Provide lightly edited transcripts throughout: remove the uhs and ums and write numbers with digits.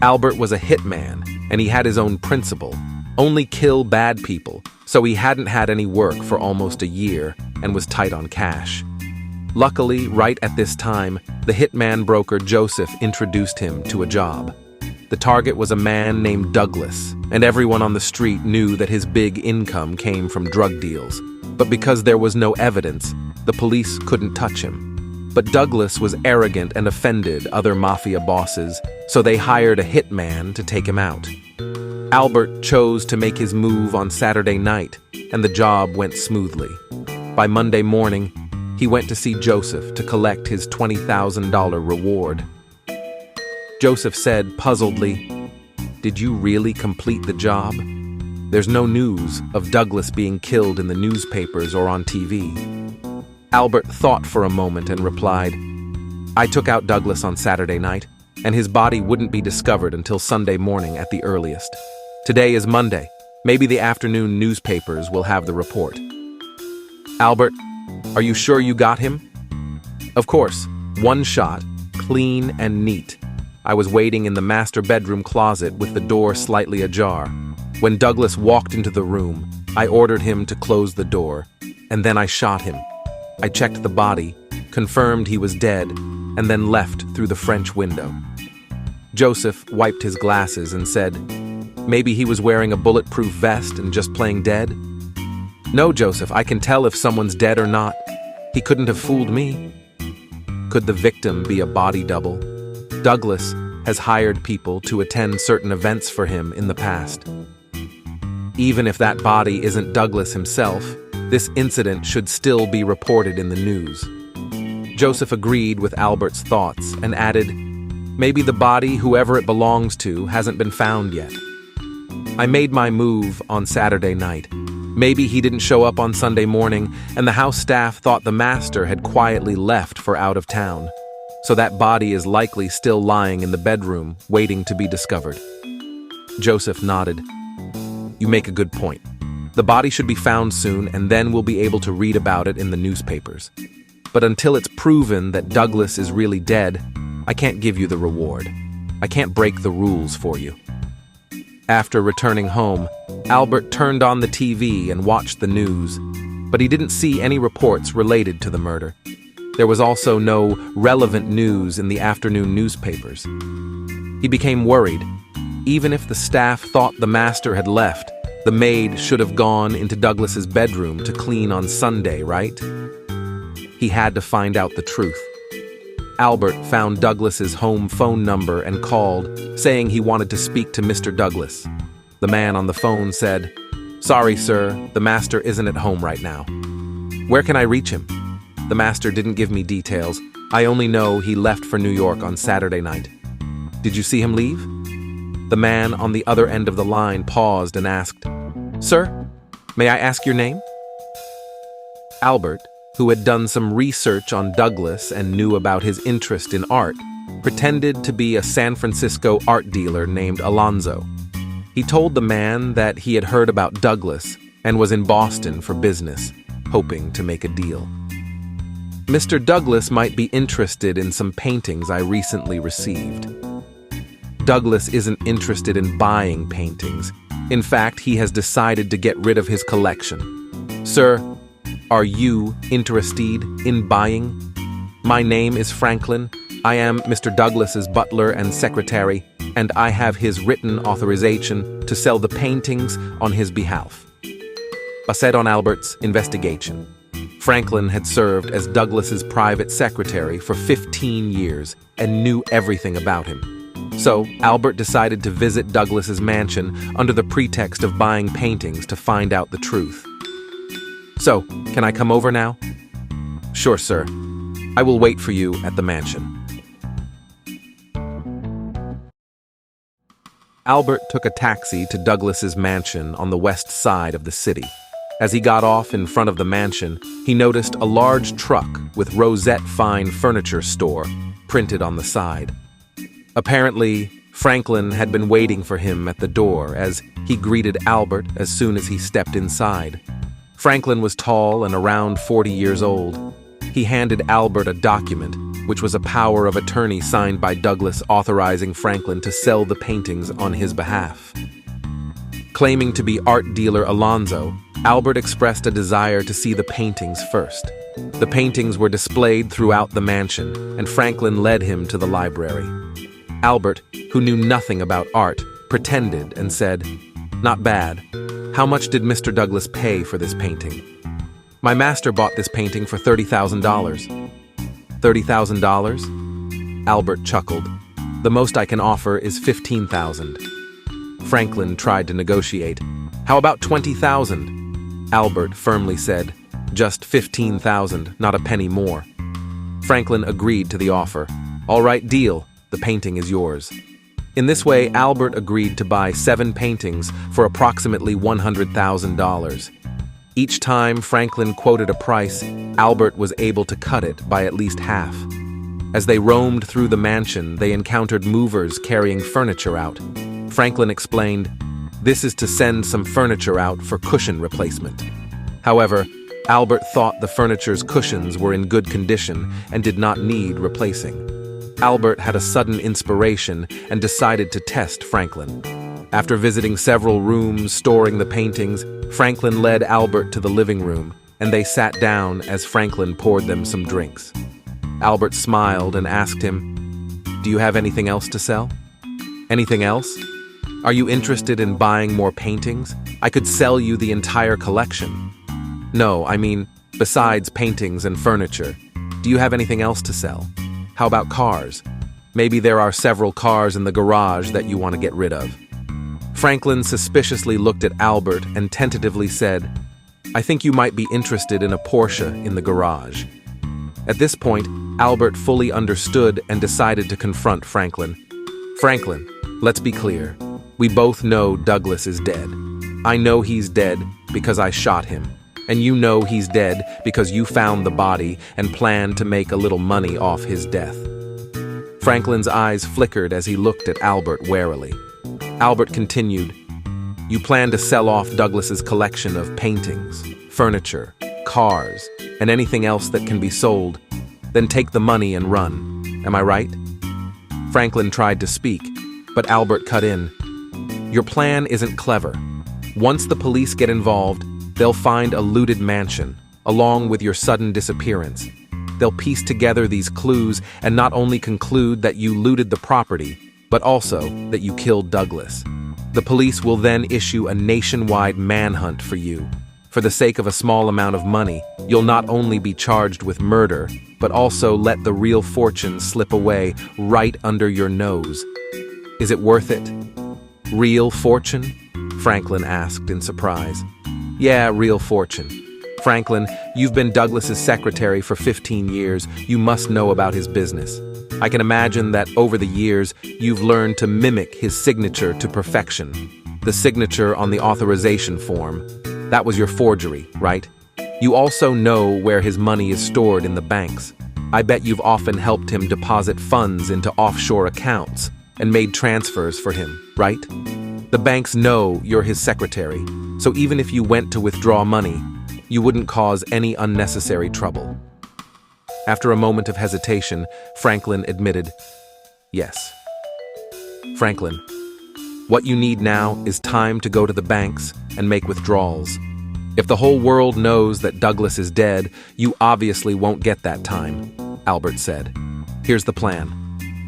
Albert was a hitman, and he had his own principle: only kill bad people, so he hadn't had any work for almost a year and was tight on cash. Luckily, right at this time, the hitman broker Joseph introduced him to a job. The target was a man named Douglas, and everyone on the street knew that his big income came from drug deals. But because there was no evidence, the police couldn't touch him. But Douglas was arrogant and offended other mafia bosses, so they hired a hitman to take him out. Albert chose to make his move on Saturday night, and the job went smoothly. By Monday morning, he went to see Joseph to collect his $20,000 reward. Joseph said puzzledly, "Did you really complete the job? There's no news of Douglas being killed in the newspapers or on TV." Albert thought for a moment and replied, "I took out Douglas on Saturday night, and his body wouldn't be discovered until Sunday morning at the earliest. Today is Monday. Maybe the afternoon newspapers will have the report." "Albert, are you sure you got him?" "Of course. One shot, clean and neat. I was waiting in the master bedroom closet with the door slightly ajar. When Douglas walked into the room, I ordered him to close the door, and then I shot him. I checked the body, confirmed he was dead, and then left through the French window." Joseph wiped his glasses and said, "Maybe he was wearing a bulletproof vest and just playing dead?" "No, Joseph, I can tell if someone's dead or not. He couldn't have fooled me." "Could the victim be a body double? Douglas has hired people to attend certain events for him in the past. Even if that body isn't Douglas himself, this incident should still be reported in the news." Joseph agreed with Albert's thoughts and added, "Maybe the body, whoever it belongs to, hasn't been found yet. I made my move on Saturday night. Maybe he didn't show up on Sunday morning, and the house staff thought the master had quietly left for out of town. So that body is likely still lying in the bedroom, waiting to be discovered." Joseph nodded. "You make a good point. The body should be found soon, and then we'll be able to read about it in the newspapers. But until it's proven that Douglas is really dead, I can't give you the reward. I can't break the rules for you." After returning home, Albert turned on the TV and watched the news, but he didn't see any reports related to the murder. There was also no relevant news in the afternoon newspapers. He became worried. Even if the staff thought the master had left, the maid should have gone into Douglas's bedroom to clean on Sunday, right? He had to find out the truth. Albert found Douglas's home phone number and called, saying he wanted to speak to Mr. Douglas. The man on the phone said, "Sorry, sir, the master isn't at home right now." "Where can I reach him?" "The master didn't give me details. I only know he left for New York on Saturday night." "Did you see him leave?" The man on the other end of the line paused and asked, "Sir, may I ask your name?" Albert, who had done some research on Douglas and knew about his interest in art, pretended to be a San Francisco art dealer named Alonzo. He told the man that he had heard about Douglas and was in Boston for business, hoping to make a deal. "Mr. Douglas might be interested in some paintings I recently received." Douglas isn't interested in buying paintings. In fact, he has decided to get rid of his collection. "Sir, are you interested in buying? My name is Franklin. I am Mr. Douglas's butler and secretary, and I have his written authorization to sell the paintings on his behalf." Based on Albert's investigation, Franklin had served as Douglas's private secretary for 15 years and knew everything about him. So, Albert decided to visit Douglas's mansion under the pretext of buying paintings to find out the truth. "So, can I come over now?" "Sure, sir. I will wait for you at the mansion." Albert took a taxi to Douglas's mansion on the west side of the city. As he got off in front of the mansion, he noticed a large truck with Rosette Fine Furniture Store printed on the side. Apparently, Franklin had been waiting for him at the door as he greeted Albert as soon as he stepped inside. Franklin was tall and around 40 years old. He handed Albert a document, which was a power of attorney signed by Douglas authorizing Franklin to sell the paintings on his behalf. Claiming to be art dealer Alonzo, Albert expressed a desire to see the paintings first. The paintings were displayed throughout the mansion, and Franklin led him to the library. Albert, who knew nothing about art, pretended and said, "Not bad. How much did Mr. Douglas pay for this painting?" "My master bought this painting for $30,000. $30,000? Albert chuckled. "The most I can offer is $15,000. Franklin tried to negotiate. "How about $20,000? Albert firmly said, "Just $15,000, not a penny more." Franklin agreed to the offer. "All right, deal. The painting is yours." In this way, Albert agreed to buy 7 paintings for approximately $100,000. Each time Franklin quoted a price, Albert was able to cut it by at least half. As they roamed through the mansion, they encountered movers carrying furniture out. Franklin explained, "This is to send some furniture out for cushion replacement." However, Albert thought the furniture's cushions were in good condition and did not need replacing. Albert had a sudden inspiration and decided to test Franklin. After visiting several rooms storing the paintings, Franklin led Albert to the living room, and they sat down as Franklin poured them some drinks. Albert smiled and asked him, "Do you have anything else to sell?" "Anything else? Are you interested in buying more paintings? I could sell you the entire collection." "No, I mean, besides paintings and furniture, do you have anything else to sell? How about cars? Maybe there are several cars in the garage that you want to get rid of." Franklin suspiciously looked at Albert and tentatively said, "I think you might be interested in a Porsche in the garage." At this point, Albert fully understood and decided to confront Franklin. "Franklin, let's be clear. We both know Douglas is dead. I know he's dead because I shot him, and you know he's dead because you found the body and planned to make a little money off his death." Franklin's eyes flickered as he looked at Albert warily. Albert continued, "You plan to sell off Douglas's collection of paintings, furniture, cars, and anything else that can be sold, then take the money and run. Am I right?" Franklin tried to speak, but Albert cut in. "Your plan isn't clever. Once the police get involved, they'll find a looted mansion, along with your sudden disappearance. They'll piece together these clues and not only conclude that you looted the property, but also that you killed Douglas. The police will then issue a nationwide manhunt for you. For the sake of a small amount of money, you'll not only be charged with murder, but also let the real fortune slip away right under your nose. Is it worth it?" "Real fortune?" Franklin asked in surprise. "Yeah, real fortune. Franklin, you've been Douglas's secretary for 15 years. You must know about his business. I can imagine that over the years, you've learned to mimic his signature to perfection. The signature on the authorization form. That was your forgery, right? You also know where his money is stored in the banks. I bet you've often helped him deposit funds into offshore accounts and made transfers for him, right? The banks know you're his secretary, so even if you went to withdraw money, you wouldn't cause any unnecessary trouble." After a moment of hesitation, Franklin admitted, "Yes." "Franklin, what you need now is time to go to the banks and make withdrawals. If the whole world knows that Douglas is dead, you obviously won't get that time," Albert said. "Here's the plan.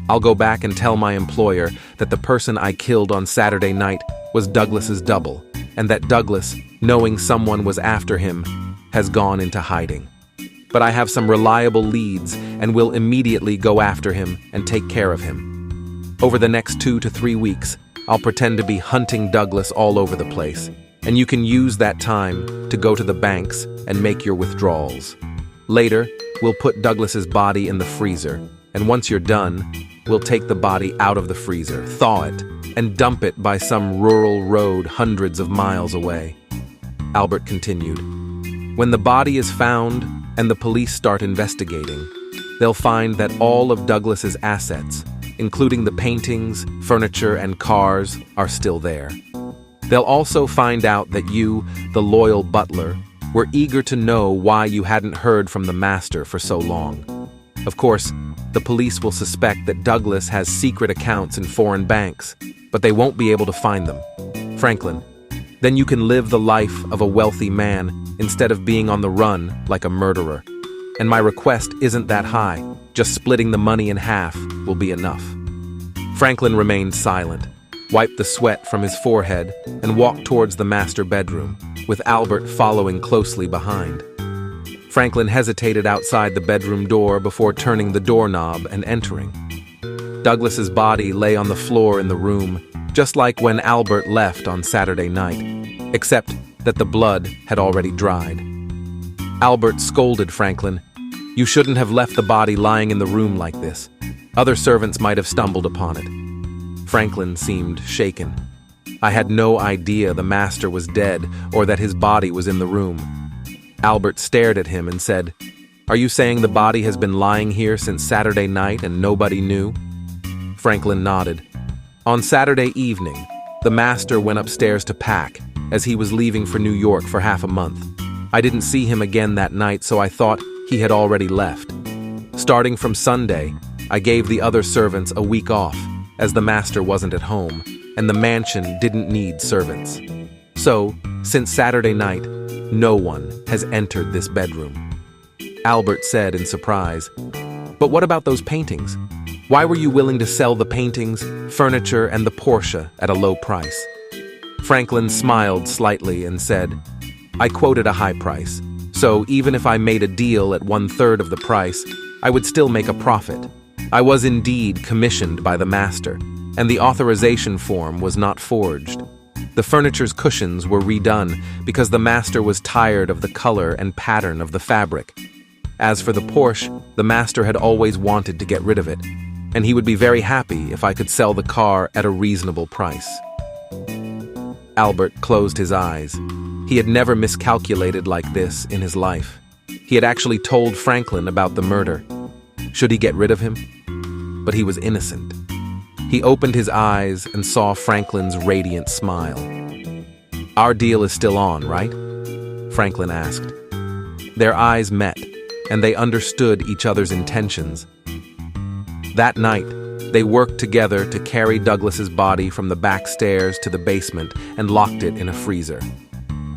I'll go back and tell my employer that the person I killed on Saturday night was Douglas's double, and that Douglas, knowing someone was after him, has gone into hiding. But I have some reliable leads and will immediately go after him and take care of him. Over the next 2 to 3 weeks, I'll pretend to be hunting Douglas all over the place, and you can use that time to go to the banks and make your withdrawals. Later, we'll put Douglas's body in the freezer, and once you're done, we'll take the body out of the freezer, thaw it, and dump it by some rural road hundreds of miles away." Albert continued, "When the body is found and the police start investigating, they'll find that all of Douglas's assets, including the paintings, furniture, and cars, are still there. They'll also find out that you, the loyal butler, were eager to know why you hadn't heard from the master for so long. Of course, the police will suspect that Douglas has secret accounts in foreign banks, but they won't be able to find them. Franklin, then you can live the life of a wealthy man instead of being on the run like a murderer. And my request isn't that high, just splitting the money in half will be enough. Franklin remained silent, wiped the sweat from his forehead, and walked towards the master bedroom, with Albert following closely behind. Franklin hesitated outside the bedroom door before turning the doorknob and entering. Douglas's body lay on the floor in the room, just like when Albert left on Saturday night, except that the blood had already dried. Albert scolded Franklin. "You shouldn't have left the body lying in the room like this. Other servants might have stumbled upon it." Franklin seemed shaken. "I had no idea the master was dead or that his body was in the room." Albert stared at him and said, "Are you saying the body has been lying here since Saturday night and nobody knew?" Franklin nodded. "On Saturday evening, the master went upstairs to pack, as he was leaving for New York for half a month. I didn't see him again that night, so I thought he had already left. Starting from Sunday, I gave the other servants a week off, as the master wasn't at home, and the mansion didn't need servants. So, since Saturday night, no one has entered this bedroom." Albert said in surprise, "But what about those paintings? Why were you willing to sell the paintings, furniture, and the Porsche at a low price?" Franklin smiled slightly and said, "I quoted a high price, so even if I made a deal at 1/3 of the price, I would still make a profit. I was indeed commissioned by the master, and the authorization form was not forged. The furniture's cushions were redone because the master was tired of the color and pattern of the fabric. As for the Porsche, the master had always wanted to get rid of it, and he would be very happy if I could sell the car at a reasonable price." Albert closed his eyes. He had never miscalculated like this in his life. He had actually told Franklin about the murder. Should he get rid of him? But he was innocent. He opened his eyes and saw Franklin's radiant smile. "Our deal is still on, right?" Franklin asked. Their eyes met, and they understood each other's intentions. That night, they worked together to carry Douglas's body from the back stairs to the basement and locked it in a freezer.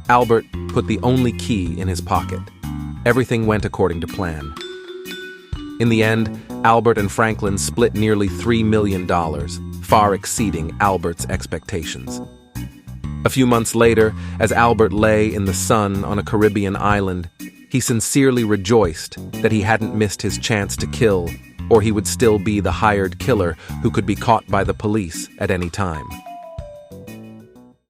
Albert put the only key in his pocket. Everything went according to plan. In the end, Albert and Franklin split nearly $3 million, far exceeding Albert's expectations. A few months later, as Albert lay in the sun on a Caribbean island, he sincerely rejoiced that he hadn't missed his chance to kill, or he would still be the hired killer who could be caught by the police at any time.